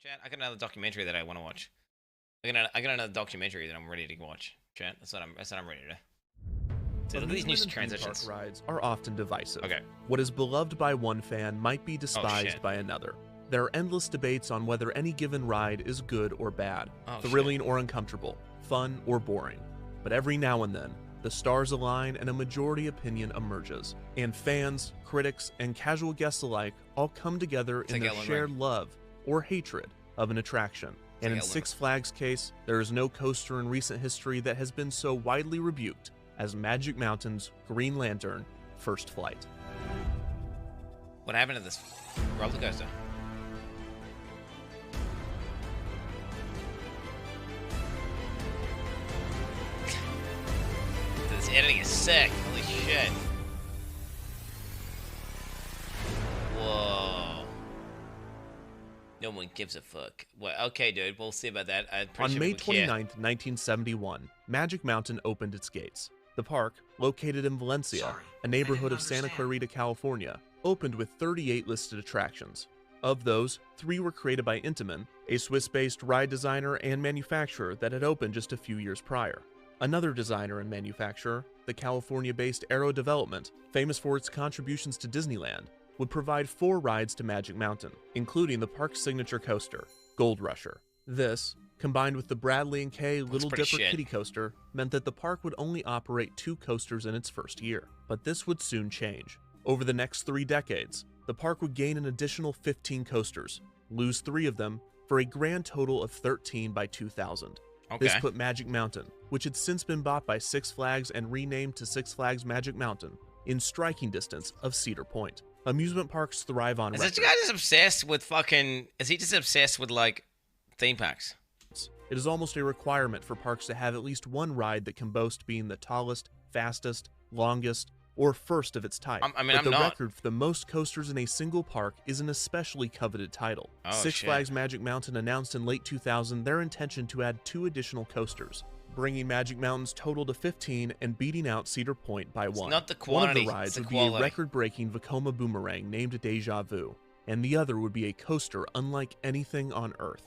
Chat, I got another documentary that I want to watch. I got another documentary that I'm ready to watch. Chat, that's what I'm ready to. So look at these new transitions. Park rides are often divisive. Okay. What is beloved by one fan might be despised shit. by another. There are endless debates on whether any given ride is good or bad, Oh, thrilling or uncomfortable, fun or boring. But every now and then, the stars align and a majority opinion emerges, and fans, critics, and casual guests alike all come together in their shared love or hatred of an attraction. And in Six Flags' case, there is no coaster in recent history that has been so widely rebuked as Magic Mountain's Green Lantern First Flight. What happened to this roller coaster? This editing is sick. Holy shit. Whoa. No one gives a fuck. Well, okay, dude. We'll see about that. On May 29th, 1971, Magic Mountain opened its gates. The park, located in Valencia, a neighborhood of Santa Clarita, California, opened with 38 listed attractions. Of those, 3 were created by Intamin, a Swiss-based ride designer and manufacturer that had opened just a few years prior. Another designer and manufacturer, the California-based Aero Development, famous for its contributions to Disneyland, would provide 4 rides to Magic Mountain, including the park's signature coaster, Gold Rusher. This, combined with the Bradley & Kay Little Dipper Kiddie Coaster, meant that the park would only operate 2 coasters in its first year. But this would soon change. Over the next 3 decades, the park would gain an additional 15 coasters, lose 3 of them, for a grand total of 13 by 2000. Okay. This put Magic Mountain, which had since been bought by Six Flags and renamed to Six Flags Magic Mountain, in striking distance of Cedar Point. Amusement parks thrive on Is record. this guy just obsessed with fucking... Is he just obsessed with, like, theme parks? It is almost a requirement for parks to have at least one ride that can boast being the tallest, fastest, longest, or first of its type. But the record for the most coasters in a single park is an especially coveted title. Six Flags Magic Mountain announced in late 2000 their intention to add 2 additional coasters, bringing Magic Mountain's total to 15 and beating out Cedar Point by 1. Not the quantity, one of the rides would be a record-breaking Vekoma Boomerang named Deja Vu, and the other would be a coaster unlike anything on Earth.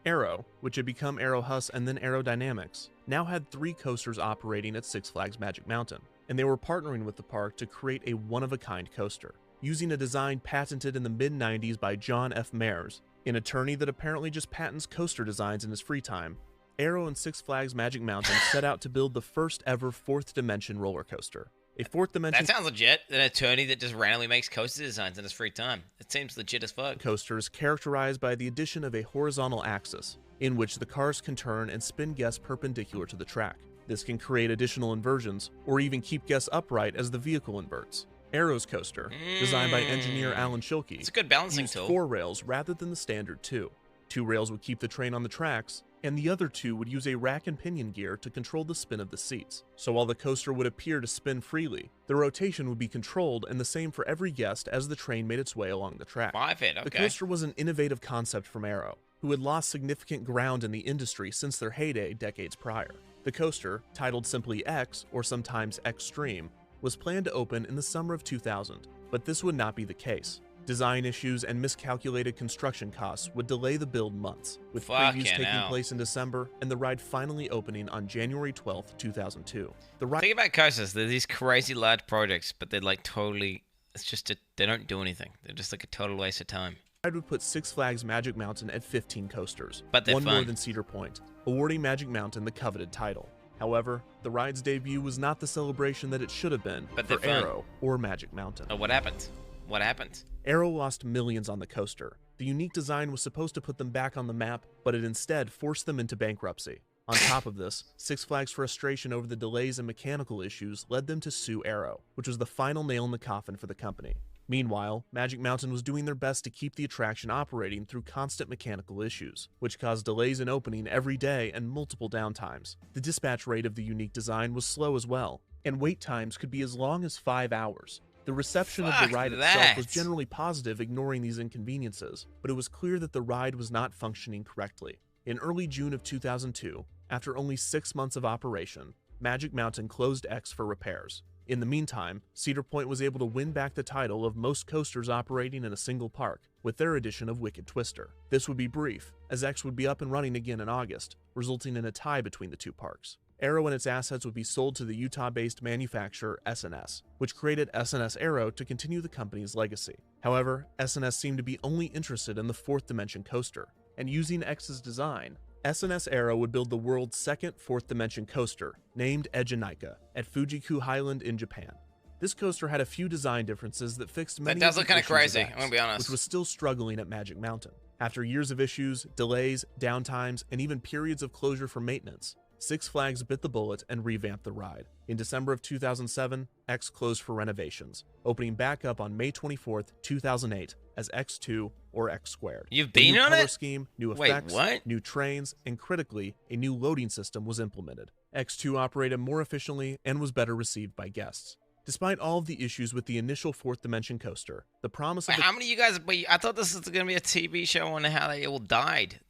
Aero, which had become Aero Hus and then Aerodynamics, now had 3 coasters operating at Six Flags Magic Mountain, and they were partnering with the park to create a one-of-a-kind coaster, using a design patented in the mid-90s by John F. Mayers, an attorney that apparently just patents coaster designs in his free time. Aero and Six Flags Magic Mountain set out to build the first ever 4th dimension roller coaster. A 4th dimension... That sounds legit. An attorney that just randomly makes coaster designs in his free time. It seems legit as fuck. Coaster is characterized by the addition of a horizontal axis, in which the cars can turn and spin guests perpendicular to the track. This can create additional inversions, or even keep guests upright as the vehicle inverts. Aero's coaster, designed by engineer Alan Schilke, it's a good balancing tool. 4 rails rather than the standard 2. 2 rails would keep the train on the tracks, and the other 2 would use a rack and pinion gear to control the spin of the seats. So while the coaster would appear to spin freely, the rotation would be controlled and the same for every guest as the train made its way along the track. The coaster was an innovative concept from Aero, who had lost significant ground in the industry since their heyday decades prior. The coaster, titled simply X, or sometimes Xtreme, was planned to open in the summer of 2000, but this would not be the case. Design issues and miscalculated construction costs would delay the build months, with previews taking place in December and the ride finally opening on January 12th, 2002. Think about coasters. They're these crazy large projects, but they're like totally... It's just they don't do anything. They're just like a total waste of time. The ride would put Six Flags Magic Mountain at 15 coasters, but one more than Cedar Point, awarding Magic Mountain the coveted title. However, the ride's debut was not the celebration that it should have been for Aero or Magic Mountain. Oh, what happened? What happened? Aero lost millions on the coaster. The unique design was supposed to put them back on the map, but it instead forced them into bankruptcy. On top of this, Six Flags' frustration over the delays and mechanical issues led them to sue Aero, which was the final nail in the coffin for the company. Meanwhile, Magic Mountain was doing their best to keep the attraction operating through constant mechanical issues, which caused delays in opening every day and multiple downtimes. The dispatch rate of the unique design was slow as well, and wait times could be as long as 5 hours. The reception of the ride itself was generally positive, ignoring these inconveniences, but it was clear that the ride was not functioning correctly. In early June of 2002, after only 6 months of operation, Magic Mountain closed X for repairs. In the meantime, Cedar Point was able to win back the title of most coasters operating in a single park, with their addition of Wicked Twister. This would be brief, as X would be up and running again in August, resulting in a tie between the two parks. Aero and its assets would be sold to the Utah-based manufacturer S&S, which created S&S Aero to continue the company's legacy. However, S&S seemed to be only interested in the fourth dimension coaster, and using X's design, S&S Aero would build the world's second fourth dimension coaster, named Ejinika, at Fujiku Highland in Japan. This coaster had a few design differences that fixed many That of does the look kind of issues crazy, X, I'm gonna be honest. which was still struggling at Magic Mountain. After years of issues, delays, downtimes, and even periods of closure for maintenance, Six Flags bit the bullet and revamped the ride. In December of 2007, X closed for renovations, opening back up on May 24th, 2008 as X2 or X Squared. You've A been new on color it? scheme, new Wait, effects, what? new trains, and critically, a new loading system was implemented. X2 operated more efficiently and was better received by guests. Despite all of the issues with the initial fourth dimension coaster, the promise of Wait, the how many of you guys? Wait, I thought this was gonna be a TV show on how they all died.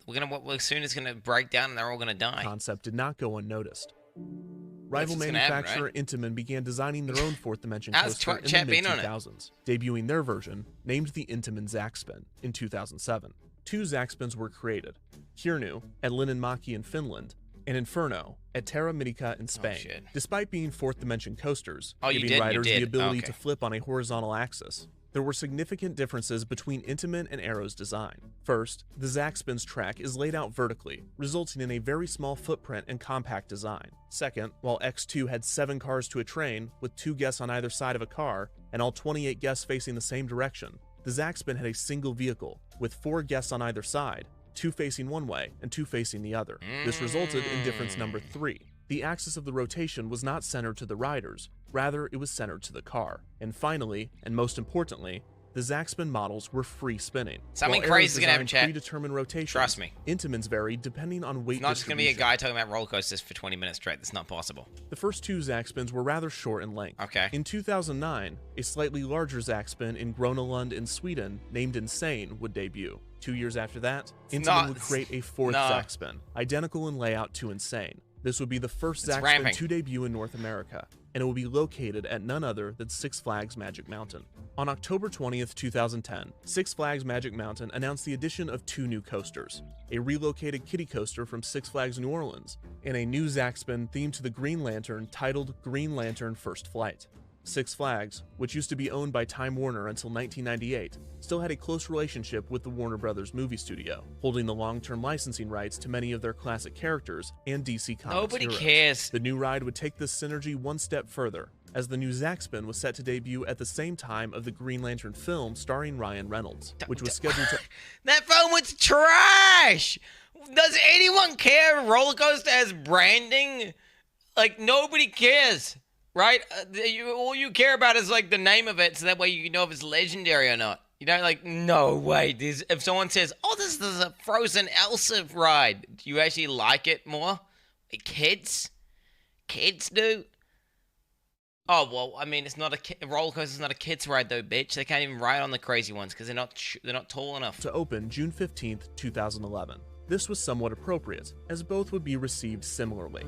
Soon it's gonna break down and they're all gonna die. concept did not go unnoticed. Rival what's gonna happen, manufacturer Intamin began designing their own fourth dimension How's coaster in Chat the been on it? mid-2000s, debuting their version, named the Intamin Zackspin, in 2007. Two Zackspins were created, Hirnu at Linnanmäki in Finland, and Inferno at Terra Mítica in Spain. shit. Despite being fourth dimension coasters, Oh, you giving did? You riders did. the ability Okay. to flip on a horizontal axis, there were significant differences between Intamin and Aero's design. First, the Zackspin's track is laid out vertically, resulting in a very small footprint and compact design. Second, while X2 had 7 cars to a train, with 2 guests on either side of a car, and all 28 guests facing the same direction, the Zackspin had a single vehicle, with 4 guests on either side, 2 facing one way and 2 facing the other. This resulted in difference number 3. The axis of the rotation was not centered to the riders, rather it was centered to the car. And finally, and most importantly, the Zackspin models were free spinning. Something While crazy is Aero's gonna happen, designed chat. predetermined rotations, Trust me. Intamin's varied depending on weight It's not just gonna be a distribution. guy talking about roller coasters for 20 minutes straight. That's not possible. The first 2 Zackspins were rather short in length. Okay. In 2009, a slightly larger Zackspin in Grönalund in Sweden, named Insane, would debut. 2 years after that, Intamin not- would create a fourth no. Zackspin, identical in layout to Insane. This would be the first It's Zackspin ramping. to debut in North America, and it will be located at none other than Six Flags Magic Mountain. On October 20th, 2010, Six Flags Magic Mountain announced the addition of 2 new coasters, a relocated kiddie coaster from Six Flags New Orleans, and a new Zackspin themed to the Green Lantern titled Green Lantern First Flight. Six Flags, which used to be owned by Time Warner until 1998, still had a close relationship with the Warner Brothers movie studio, holding the long-term licensing rights to many of their classic characters and DC Comics Nobody heroes. cares. The new ride would take this synergy one step further, as the new Zackspin was set to debut at the same time of the Green Lantern film starring Ryan Reynolds, which was scheduled to... That phone was trash. Does anyone care? Roller coaster has branding. Like nobody cares, right? All you care about is like the name of it, so that way you know if it's legendary or not. You know, like no way. If someone says, "Oh, this is a Frozen Elsa ride," do you actually like it more? Like, kids do. Oh well, I mean, it's not a roller coaster's not a kids ride though, bitch. They can't even ride on the crazy ones because they're not tall enough. to open June 15th, 2011. This was somewhat appropriate, as both would be received similarly.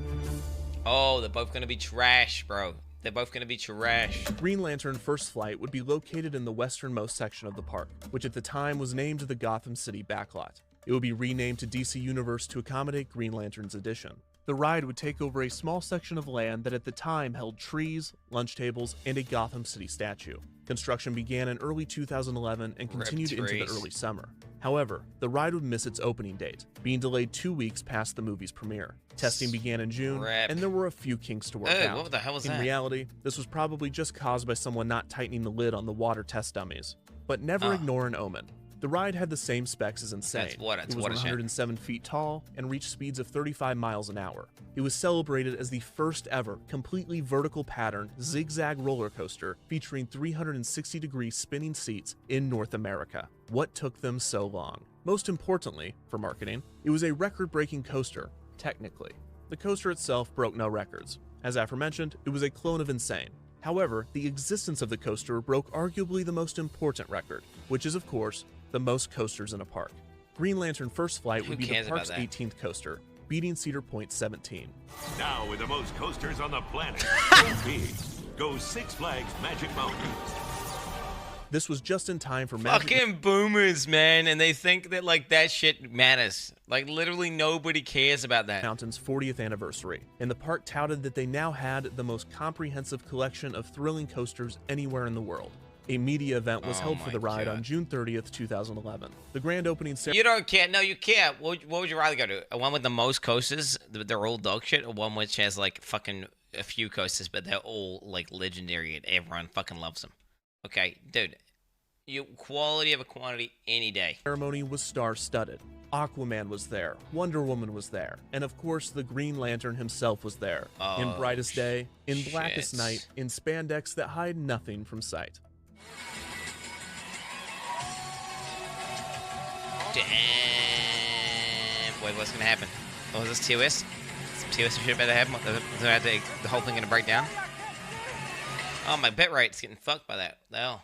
Oh, they're both gonna be trash, bro. They're both gonna be trash. Green Lantern First Flight would be located in the westernmost section of the park, which at the time was named the Gotham City Backlot. It would be renamed to DC Universe to accommodate Green Lantern's addition. The ride would take over a small section of land that at the time held trees, lunch tables, and a Gotham City statue. Construction began in early 2011 and continued into the trees. early summer. However, the ride would miss its opening date, being delayed 2 weeks past the movie's premiere. Testing began in June, Rip. and there were a few kinks to work Ugh, out. what the hell was In that? reality, this was probably just caused by someone not tightening the lid on the water test dummies. But never Ah. ignore an omen. The ride had the same specs as Insane. That's what- that's it was what a shame. 107 feet tall and reached speeds of 35 miles an hour. It was celebrated as the first ever completely vertical pattern zigzag roller coaster featuring 360-degree spinning seats in North America. What took them so long? Most importantly, for marketing, it was a record-breaking coaster, technically. The coaster itself broke no records. As aforementioned, it was a clone of Insane. However, the existence of the coaster broke arguably the most important record, which is, of course, the most coasters in a park. Green Lantern First Flight Who would be the cares about park's that? 18th coaster, beating Cedar Point 17. Now with the most coasters on the planet. Big, Go Six Flags Magic Mountain. This was just in time for Magic Fucking boomers, man, and they think that like that shit matters. Like literally nobody cares about that. Mountain's 40th anniversary, and the park touted that they now had the most comprehensive collection of thrilling coasters anywhere in the world. A media event was held for the ride on June 30th, 2011. The grand opening ceremony. You don't care. No, you can't. What would you rather go to? A one with the most coasters, they're all dog shit, or one which has like fucking a few coasters, but they're all like legendary and everyone fucking loves them? Okay, dude. You quality of a quantity any day. Ceremony was star-studded. Aquaman was there, Wonder Woman was there, and of course the Green Lantern himself was there. In brightest day, in blackest night, in spandex that hide nothing from sight. Damn. Wait, what's gonna happen? Oh, is this TOS? Some TOS shit about to happen? The whole thing gonna break down? Oh, my bit rate's getting fucked by that. Oh.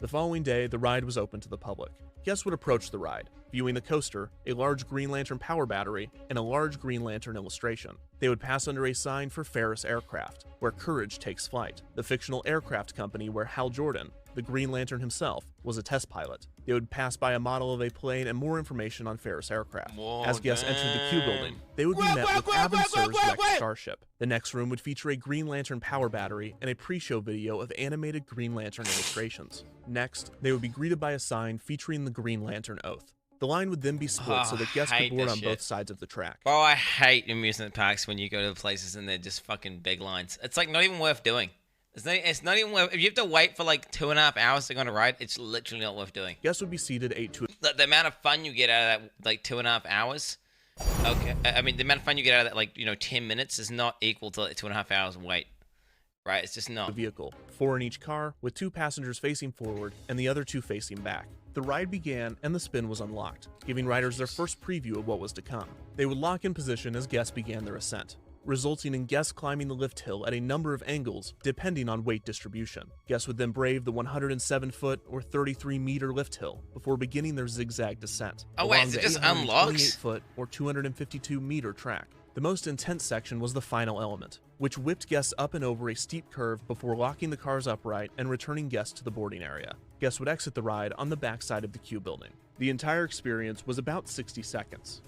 The following day, the ride was open to the public. Guests would approach the ride, viewing the coaster, a large Green Lantern power battery, and a large Green Lantern illustration. They would pass under a sign for Ferris Aircraft, where courage takes flight, the fictional aircraft company where Hal Jordan, the Green Lantern himself, was a test pilot. They would pass by a model of a plane and more information on Ferris Aircraft. As guests entered the Q building, they would be met with Abin Sur's wrecked starship. The next room would feature a Green Lantern power battery and a pre-show video of animated Green Lantern illustrations. Next, they would be greeted by a sign featuring the Green Lantern Oath. The line would then be split so that guests could board on both sides of the track. Oh, I hate amusement parks when you go to the places and they're just fucking big lines. It's like not even worth doing. It's not even worth. If you have to wait for like 2.5 hours to go on a ride, it's literally not worth doing. Guests would be seated 8 to. The amount of fun you get out of that, like 2.5 hours. Okay, I mean the amount of fun you get out of that, like 10 minutes, is not equal to like 2.5 hours wait. Right, it's just not. The vehicle, 4 in each car, with 2 passengers facing forward and the other 2 facing back. The ride began and the spin was unlocked, giving riders their first preview of what was to come. They would lock in position as guests began their ascent, resulting in guests climbing the lift hill at a number of angles depending on weight distribution. Guests would then brave the 107-foot or 33-meter lift hill before beginning their zigzag descent. Oh wait, so it just unlocks? 28-foot or 252-meter track. The most intense section was the final element, which whipped guests up and over a steep curve before locking the cars upright and returning guests to the boarding area. Guests would exit the ride on the backside of the Q building. The entire experience was about 60 seconds.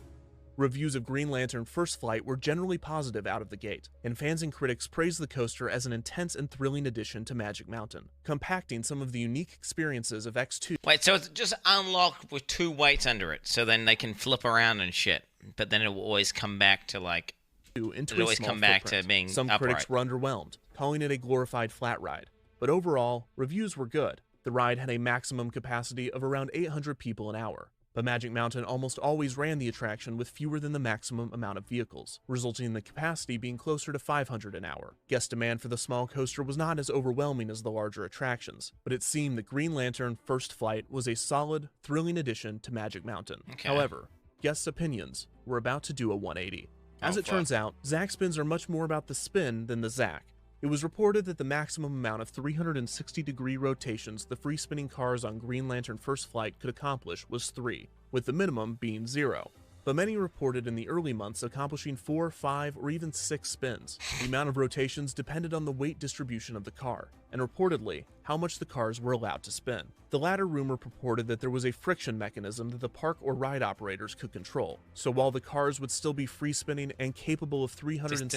Reviews of Green Lantern First Flight were generally positive out of the gate, and fans and critics praised the coaster as an intense and thrilling addition to Magic Mountain, compacting some of the unique experiences of X2. Wait, so it's just unlocked with 2 weights under it, so then they can flip around and shit. But then it will always come back to like. Into it'll always come back to being Some upright. critics were underwhelmed, calling it a glorified flat ride. But overall, reviews were good. The ride had a maximum capacity of around 800 people an hour. But Magic Mountain almost always ran the attraction with fewer than the maximum amount of vehicles, resulting in the capacity being closer to 500 an hour. Guest demand for the small coaster was not as overwhelming as the larger attractions, but it seemed that Green Lantern First Flight was a solid, thrilling addition to Magic Mountain. Okay. However, guests' opinions were about to do a 180. As it turns out, Zack spins are much more about the spin than the Zack. It was reported that the maximum amount of 360-degree rotations the free-spinning cars on Green Lantern First Flight could accomplish was 3, with the minimum being 0. But many reported in the early months accomplishing 4, 5, or even 6 spins. The amount of rotations depended on the weight distribution of the car, and reportedly, how much the cars were allowed to spin. The latter rumor purported that there was a friction mechanism that the park or ride operators could control, so while the cars would still be free spinning and capable of 360-degree rotations,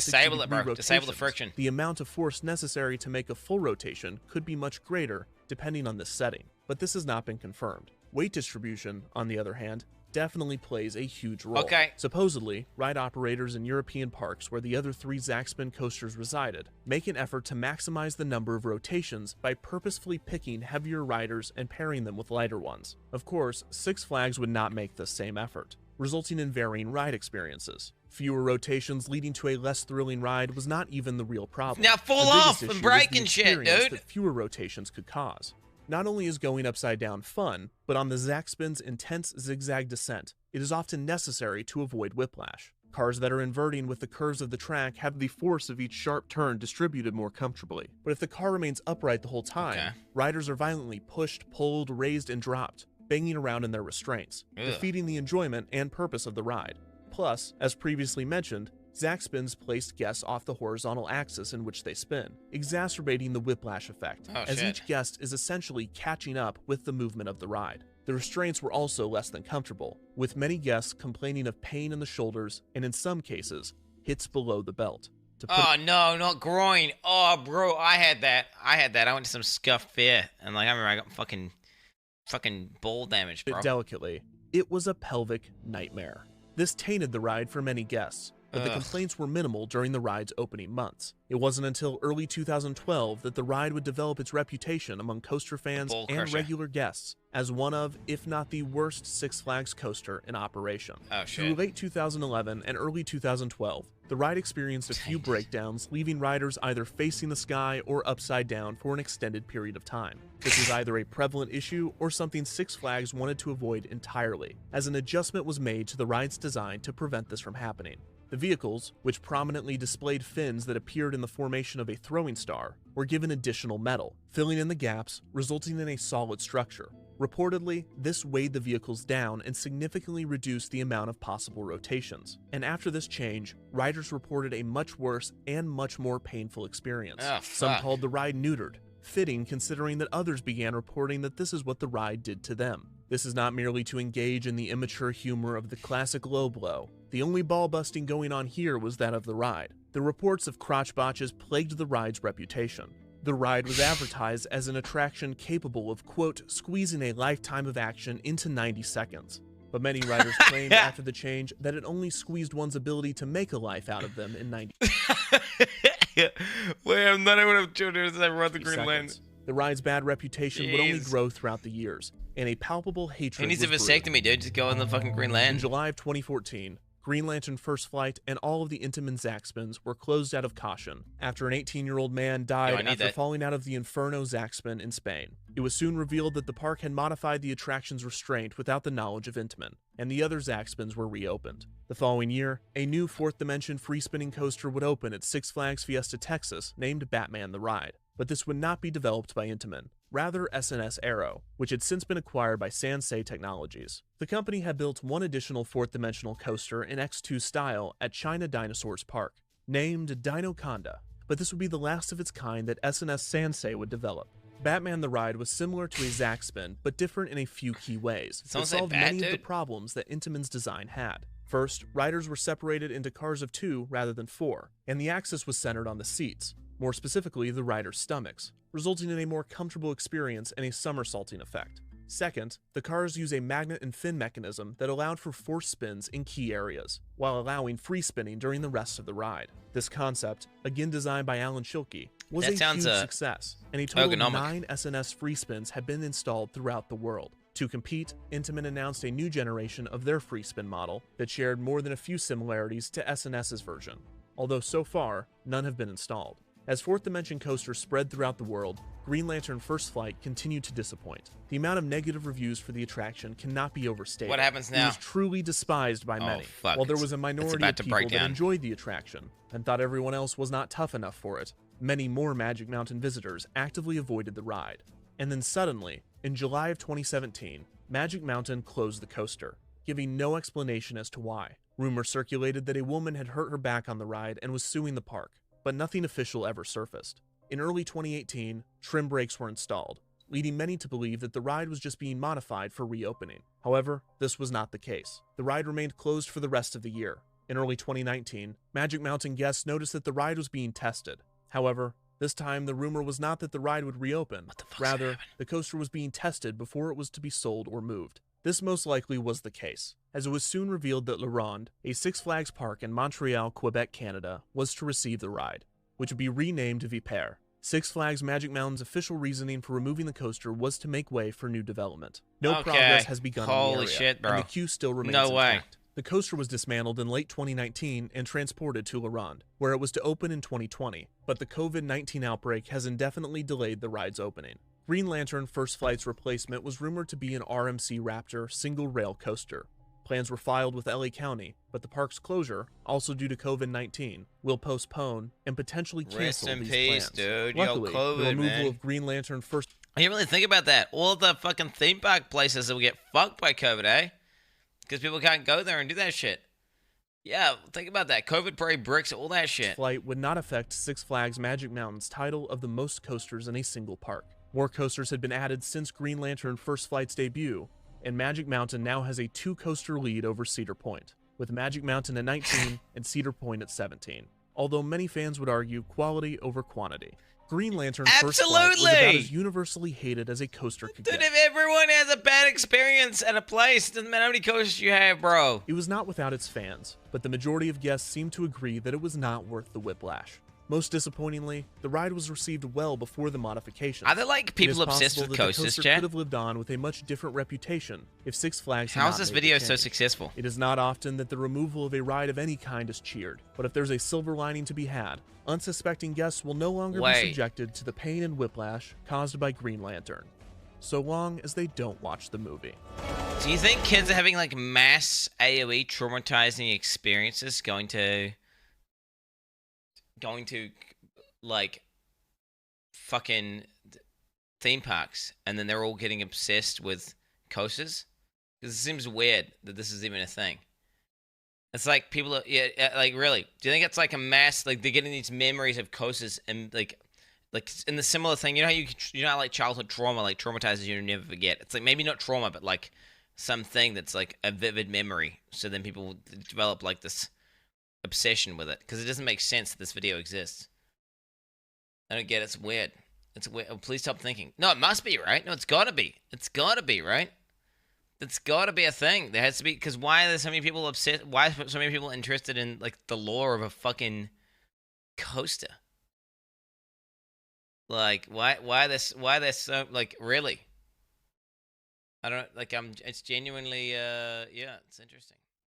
disable the friction. The amount of force necessary to make a full rotation could be much greater depending on this setting, but this has not been confirmed. Weight distribution, on the other hand, definitely plays a huge role. Okay. Supposedly, ride operators in European parks where the other 3 Zaxspin coasters resided make an effort to maximize the number of rotations by purposefully picking heavier riders and pairing them with lighter ones. Of course, Six Flags would not make the same effort, resulting in varying ride experiences. Fewer rotations leading to a less thrilling ride was not even the real problem. Now fall The biggest off issue and was break the and shit, experience dude. that fewer rotations could cause. Not only is going upside down fun, but on the Zaxspin's intense zigzag descent, it is often necessary to avoid whiplash. Cars that are inverting with the curves of the track have the force of each sharp turn distributed more comfortably. But if the car remains upright the whole time, riders are violently pushed, pulled, raised, and dropped, banging around in their restraints, defeating the enjoyment and purpose of the ride. Plus, as previously mentioned, Zack spins placed guests off the horizontal axis in which they spin, exacerbating the whiplash effect, as each guest is essentially catching up with the movement of the ride. The restraints were also less than comfortable, with many guests complaining of pain in the shoulders and, in some cases, hits below the belt. Oh no, not groin. Oh, bro, I had that. I went to some scuffed fair, and like I remember I got fucking ball damage, bro. Delicately, it was a pelvic nightmare. This tainted the ride for many guests, but the complaints were minimal during the ride's opening months. It wasn't until early 2012 that the ride would develop its reputation among coaster fans and regular guests as one of, if not the worst Six Flags coaster in operation. Through late 2011 and early 2012, the ride experienced a few breakdowns, leaving riders either facing the sky or upside down for an extended period of time. This was either a prevalent issue or something Six Flags wanted to avoid entirely, as an adjustment was made to the ride's design to prevent this from happening. The vehicles, which prominently displayed fins that appeared in the formation of a throwing star, were given additional metal, filling in the gaps, resulting in a solid structure. Reportedly, this weighed the vehicles down and significantly reduced the amount of possible rotations. And after this change, riders reported a much worse and much more painful experience. Some called the ride neutered, fitting considering that others began reporting that this is what the ride did to them. This is not merely to engage in the immature humor of the classic low blow. The only ball busting going on here was that of the ride. The reports of crotch botches plagued the ride's reputation. The ride was advertised as an attraction capable of, quote, squeezing a lifetime of action into 90 seconds. But many riders claimed after the change that it only squeezed one's ability to make a life out of them in 90 Wait, I'm not able to children as I run the Greenland. The ride's bad reputation would only grow throughout the years, and a palpable hatred He needs a vasectomy, dude. Just go in the fucking Greenland. In July of 2014, Green Lantern First Flight and all of the Intamin Zack spins were closed out of caution after an 18-year-old man died after falling out of the Inferno Zack spin in Spain. It was soon revealed that the park had modified the attraction's restraint without the knowledge of Intamin, and the other Zack spins were reopened. The following year, a new fourth dimension free spinning coaster would open at Six Flags Fiesta Texas named Batman the Ride, but this would not be developed by Intamin, rather S&S Aero, which had since been acquired by Sansei Technologies. The company had built one additional fourth-dimensional coaster in X2 style at China Dinosaurs Park, named Dinoconda, but this would be the last of its kind that S&S Sansei would develop. Batman the Ride was similar to a Zack spin, but different in a few key ways that solved many of the problems that Intamin's design had. First, riders were separated into cars of 2 rather than 4, and the axis was centered on the seats, more specifically the riders' stomachs, resulting in a more comfortable experience and a somersaulting effect. Second, the cars use a magnet and fin mechanism that allowed for forced spins in key areas, while allowing free spinning during the rest of the ride. This concept, again designed by Alan Schilke, was a huge success, and a total of 9 S&S free spins have been installed throughout the world. To compete, Intamin announced a new generation of their free spin model that shared more than a few similarities to S&S's version, although so far, none have been installed. As fourth dimension coasters spread throughout the world, Green Lantern First Flight continued to disappoint. The amount of negative reviews for the attraction cannot be overstated. What happens now? It was truly despised by many, while there was a minority of people that enjoyed the attraction and thought everyone else was not tough enough for it. Many more Magic Mountain visitors actively avoided the ride. And then suddenly, in July of 2017, Magic Mountain closed the coaster, giving no explanation as to why. Rumors circulated that a woman had hurt her back on the ride and was suing the park, but nothing official ever surfaced. In early 2018, trim brakes were installed, leading many to believe that the ride was just being modified for reopening. However, this was not the case. The ride remained closed for the rest of the year. In early 2019, Magic Mountain guests noticed that the ride was being tested. However, this time the rumor was not that the ride would reopen. Rather, the coaster was being tested before it was to be sold or moved. This most likely was the case, as it was soon revealed that La Ronde, a Six Flags park in Montreal, Quebec, Canada, was to receive the ride, which would be renamed Vipère. Six Flags Magic Mountain's official reasoning for removing the coaster was to make way for new development. No progress has begun in the area, Holy shit, bro. and the queue still remains intact. The coaster was dismantled in late 2019 and transported to La Ronde, where it was to open in 2020, but the COVID-19 outbreak has indefinitely delayed the ride's opening. Green Lantern First Flight's replacement was rumored to be an RMC Raptor single-rail coaster. Plans were filed with LA County, but the park's closure, also due to COVID-19, will postpone and potentially cancel these plans. Dude. Luckily, Yo, COVID, the removal man. of Green Lantern First... I didn't really think about that. All the fucking theme park places that will get fucked by COVID, eh? Because people can't go there and do that shit. Yeah, think about that. COVID parade bricks, all that shit. Flight would not affect Six Flags Magic Mountain's title of the most coasters in a single park. More coasters had been added since Green Lantern First Flight's debut, and Magic Mountain now has a 2-coaster lead over Cedar Point, with Magic Mountain at 19 and Cedar Point at 17. Although many fans would argue quality over quantity. Green Lantern First Flight was about Absolutely! as universally hated as a coaster could Dude, get. if everyone has a bad experience at a place, doesn't matter how many coasters you have, bro. It was not without its fans, but the majority of guests seemed to agree that it was not worth the whiplash. Most disappointingly, the ride was received well before the modifications. Are there like people It is obsessed possible with that the coasters, coaster chat? could have lived on with a much different reputation if Six Flags had How is not this made the video so change. successful? It is not often that the removal of a ride of any kind is cheered, but if there's a silver lining to be had, unsuspecting guests will no longer be subjected to the pain and whiplash caused by Green Lantern, so long as they don't watch the movie. Do you think kids are having like mass AoE traumatizing experiences going to like fucking theme parks, and then they're all getting obsessed with coasters? Because it seems weird that this is even a thing. It's like people are, like really. Do you think it's like a mass, like they're getting these memories of coasters and like in the similar thing? You know how how like childhood trauma like traumatizes you and you never forget. It's like maybe not trauma, but like something that's like a vivid memory. So then people develop like this obsession with it because it doesn't make sense that this video exists. I don't get it. It's weird. It's weird. Oh, please stop thinking. No, it must be, right? No, it's gotta be. It's gotta be, right? It's gotta be a thing. There has to be, because why are there so many people upset? Why are so many people interested in like the lore of a fucking coaster? Like, why this? Why this so like really? I don't like. It's genuinely yeah. It's interesting.